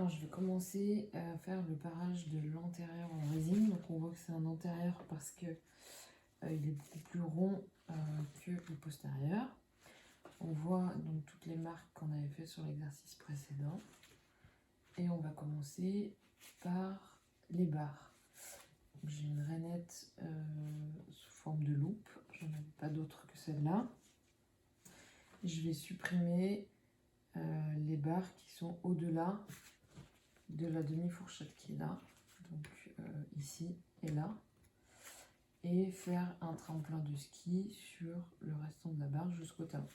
Alors je vais commencer à faire le parage de l'antérieur en résine. Donc on voit que c'est un antérieur parce que il est beaucoup plus rond que le postérieur. On voit donc toutes les marques qu'on avait fait sur l'exercice précédent. Et on va commencer par les barres. J'ai une rainette sous forme de loupe. Je n'en avais pas d'autre que celle-là. Je vais supprimer les barres qui sont au-delà de la demi-fourchette qui est là, donc ici et là, et faire un tremplin de ski sur le restant de la barre jusqu'au talon.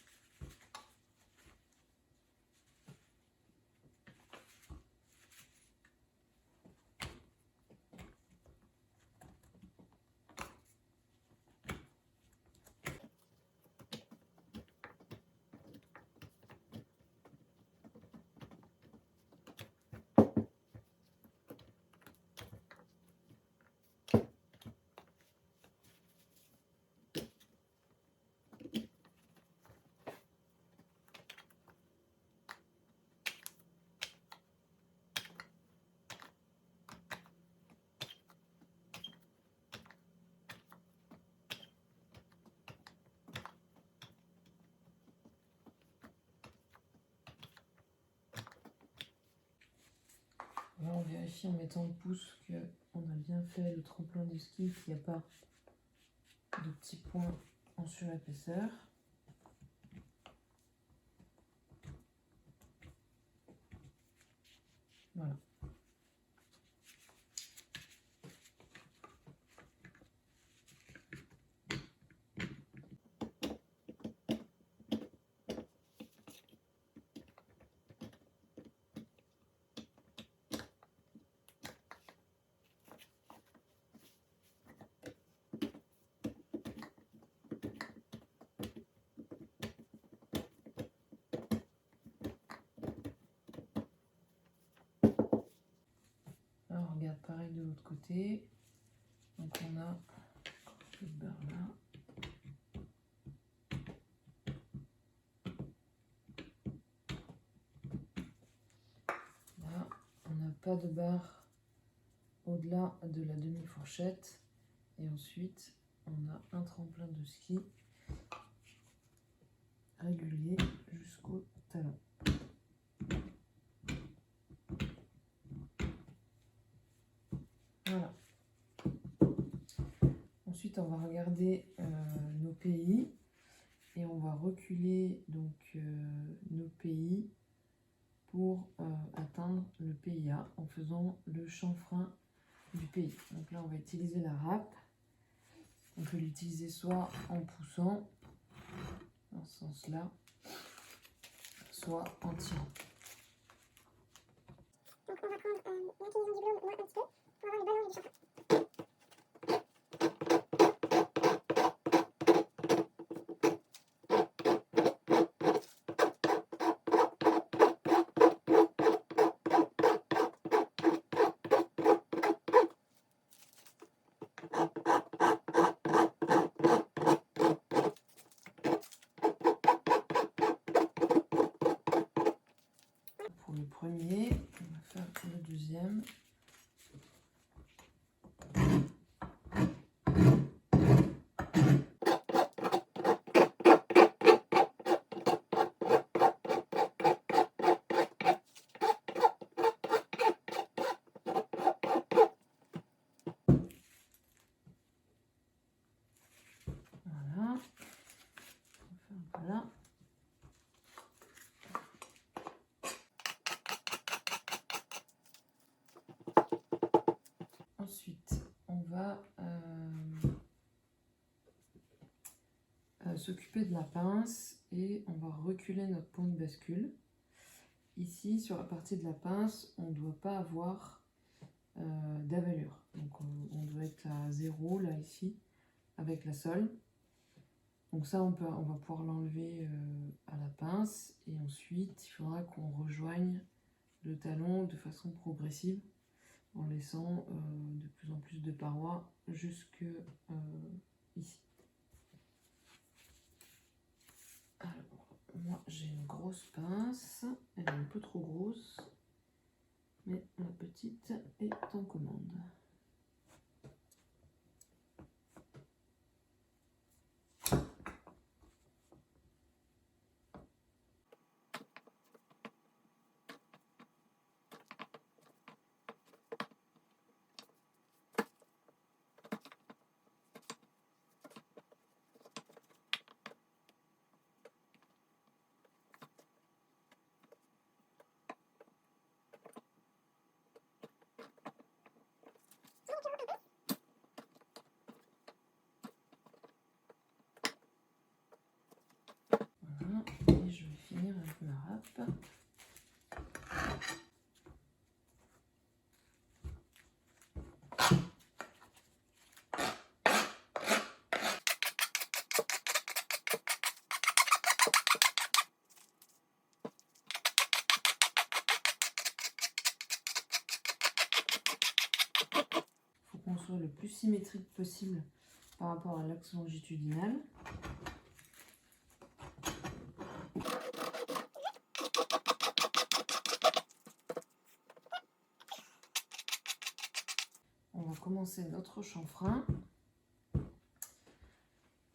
Là, on vérifie en mettant le pouce qu'on a bien fait le tremplin de ski, qu'il n'y a pas de petits points en surépaisseur. Voilà. Là, on regarde pareil de l'autre côté. Donc on a cette barre là. Là, on n'a pas de barre au-delà de la demi-fourchette. Et ensuite, on a un tremplin de ski régulier jusqu'au talon. Voilà. Ensuite, on va regarder nos pays et on va reculer donc nos pays pour atteindre le PIA en faisant le chanfrein du pays. Donc là, on va utiliser la râpe. On peut l'utiliser soit en poussant dans ce sens-là, soit en tirant. Donc on va prendre l'inclinaison du globe moins un petit peu pour avoir le ballon et du chanfrein. Pour le premier, on va faire le deuxième. Voilà. On va faire voilà. Ensuite, on va s'occuper de la pince et on va reculer notre point de bascule. Ici, sur la partie de la pince, on ne doit pas avoir d'avalure. Donc on doit être à 0 là ici avec la sole. Donc ça on va pouvoir l'enlever à la pince et ensuite il faudra qu'on rejoigne le talon de façon progressive en laissant de plus en plus de parois jusque ici. Alors moi j'ai une grosse pince, elle est un peu trop grosse. Mais la petite est en commande. Voilà, et je vais finir un peu la râpe. Il faut qu'on soit le plus symétrique possible par rapport à l'axe longitudinal. On va commencer notre chanfrein.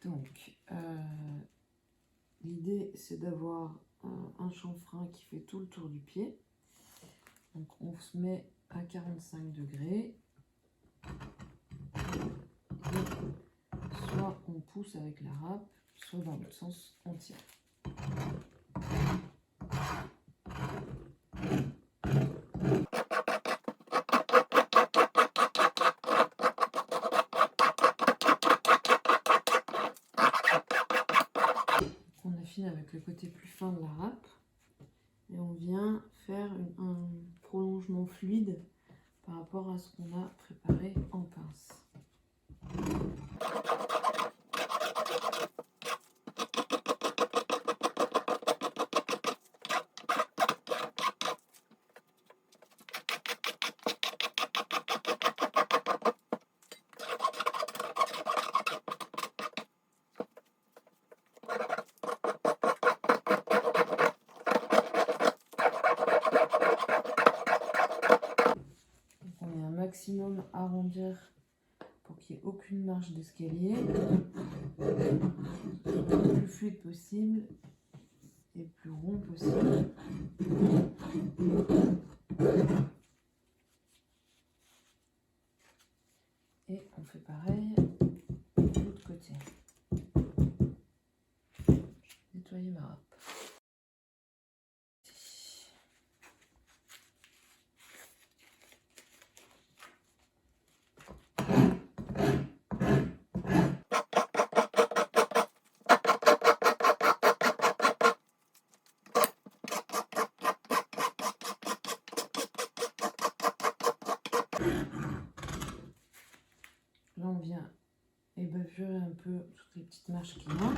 Donc, l'idée c'est d'avoir un chanfrein qui fait tout le tour du pied. Donc, on se met à 45 degrés. Et soit on pousse avec la râpe, soit dans l'autre sens, on tire. On affine avec le côté plus fin de la râpe et on vient faire un prolongement fluide par rapport à ce qu'on a préparé en pince. Maximum arrondir pour qu'il n'y ait aucune marge d'escalier, le plus fluide possible et le plus rond possible. Et on fait pareil de l'autre côté. Nettoyer ma râpe. Là, on vient ébavurer un peu toutes les petites marches qu'il y a.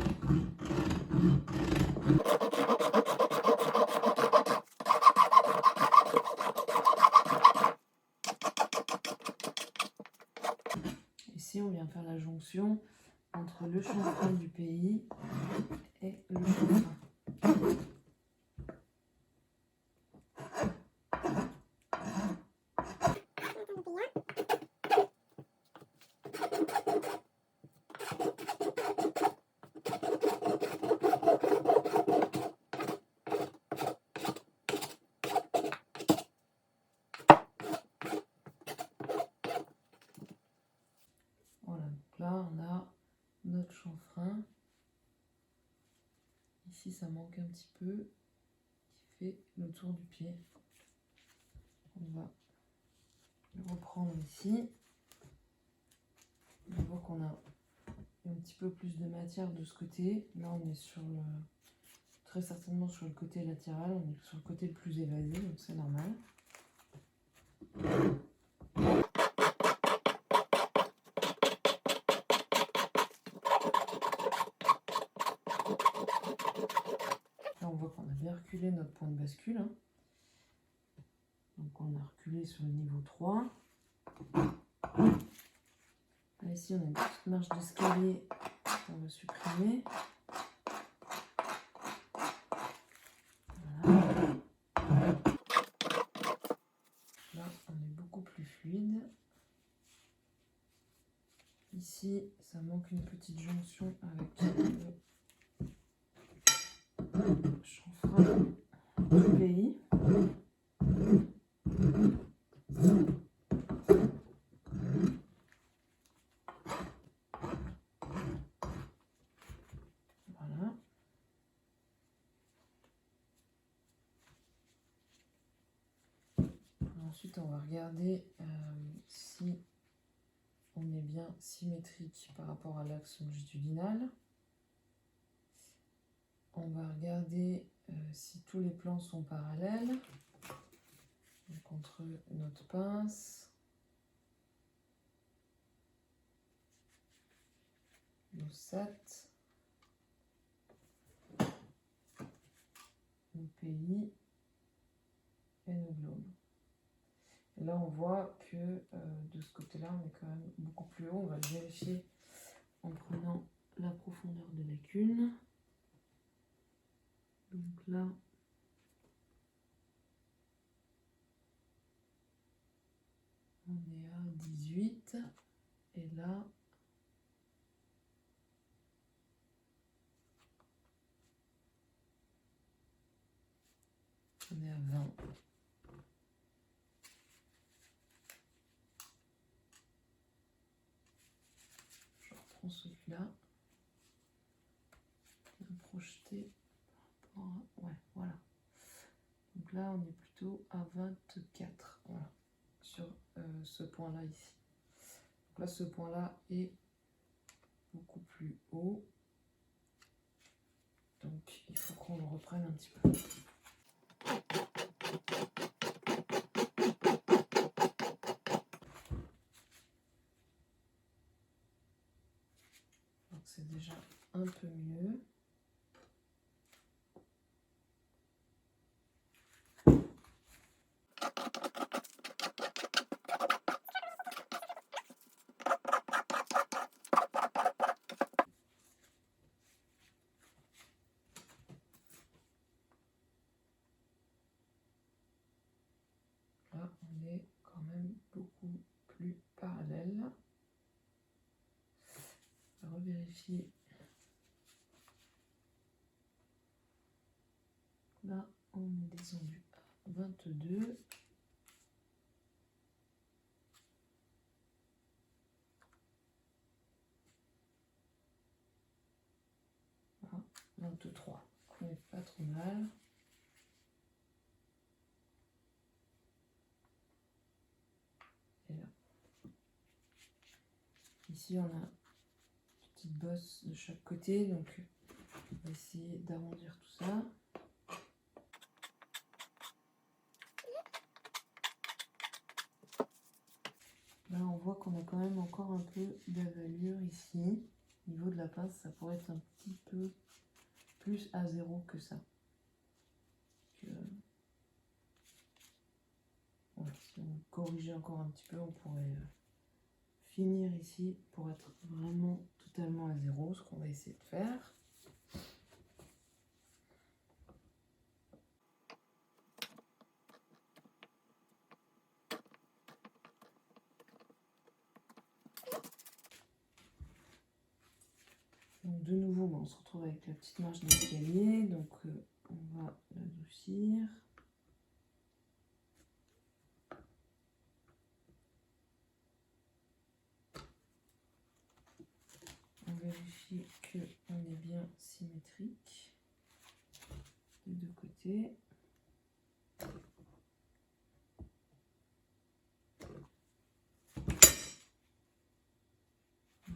Ici, on vient faire la jonction entre le chanfrein du pays et le chanfrein. Voilà, donc là on a notre chanfrein. Ici ça manque un petit peu, qui fait le tour du pied. On va le reprendre ici. On voit qu'on a un petit peu plus de matière de ce côté. Là on est sur le, très certainement sur le côté latéral, on est sur le côté le plus évasé, donc c'est normal. Là on voit qu'on a bien reculé notre point de bascule. Hein. Donc on a reculé sur le niveau 3. Là, ici on a une petite marge d'escalier qu'on va supprimer. Voilà. ici, ça manque une petite jonction avec le chanfrein du pays. Voilà. Ensuite, on va regarder si on est bien symétrique par rapport à l'axe longitudinal. On va regarder si tous les plans sont parallèles. Donc, entre notre pince, nos sets, nos pays et nos globes. Et là, on voit que de ce côté-là, on est quand même beaucoup plus haut. On va le vérifier en prenant la profondeur de lacune. Donc là, on est à 18. Et là, on est à 20. Je reprends celui-là. Projeté. Ouais, voilà. Donc là, on est plutôt à 24. Voilà. Sur ce point-là ici. Donc là, ce point-là est beaucoup plus haut. Donc, il faut qu'on le reprenne un petit peu. Donc, c'est déjà un peu mieux. Là, on est quand même beaucoup plus parallèle. On va revérifier. Là, on est descendu à 22. Voilà, 23. On n'est pas trop mal. Et là. Ici, on a une petite bosse de chaque côté. Donc, on va essayer d'arrondir tout ça. Là, on voit qu'on a quand même encore un peu d'avalure ici. Au niveau de la pince, ça pourrait être un petit peu plus à 0 que ça. Voilà, si on corrigeait encore un petit peu, on pourrait finir ici pour être vraiment totalement à 0, ce qu'on va essayer de faire. Donc de nouveau, on se retrouve avec la petite marche d'escalier, donc on va l'adoucir. On vérifie qu'on est bien symétrique des deux côtés.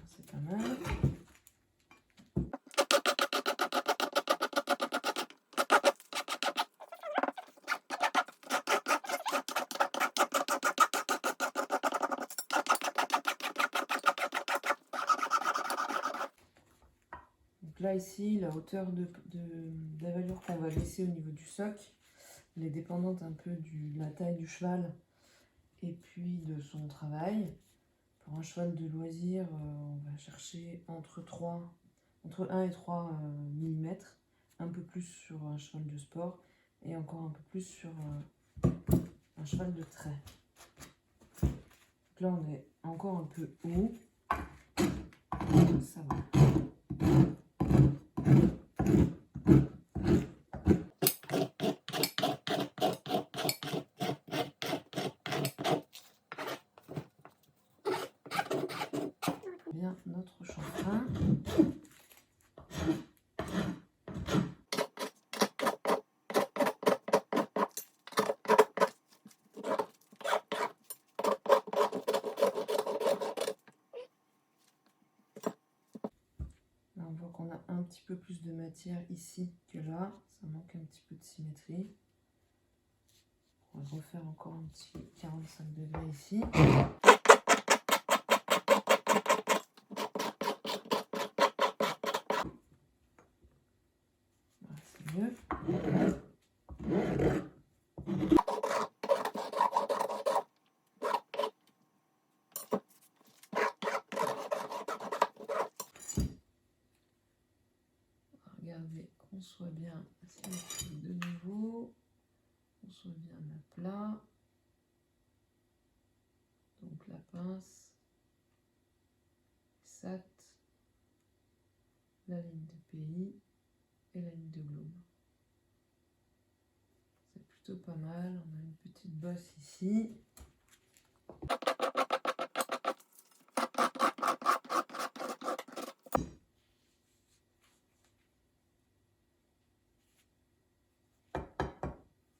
C'est pas mal. Donc là, ici, la hauteur de d'avalure qu'on va laisser au niveau du socle, elle est dépendante un peu de la taille du cheval et puis de son travail. Pour un cheval de loisir, on va chercher entre 1 et 3 mm, un peu plus sur un cheval de sport et encore un peu plus sur un cheval de trait. Donc là, on est encore un peu haut. ça va. Bien notre chanfrein. Là, on voit qu'on a un petit peu plus de matière ici que là. Ça manque un petit peu de symétrie. On va refaire encore un petit 45 degrés ici. Voilà, c'est mieux. Regardez qu'on soit bien symétrique de nouveau, qu'on soit bien à plat. Donc la pince, SAT, la ligne de pays et la ligne de globe. C'est plutôt pas mal, on a une petite bosse ici.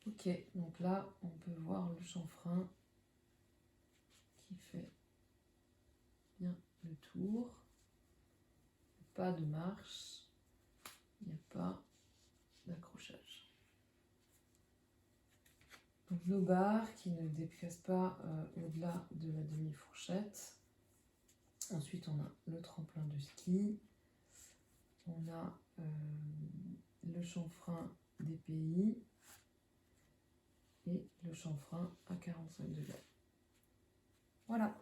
Ok, donc là on peut voir le chanfrein qui fait bien le tour. Pas de marche, il n'y a pas d'accrochage. Donc nos barres qui ne dépassent pas au-delà de la demi-fourchette. Ensuite on a le tremplin de ski, on a le chanfrein des pays et le chanfrein à 45 degrés. Voilà.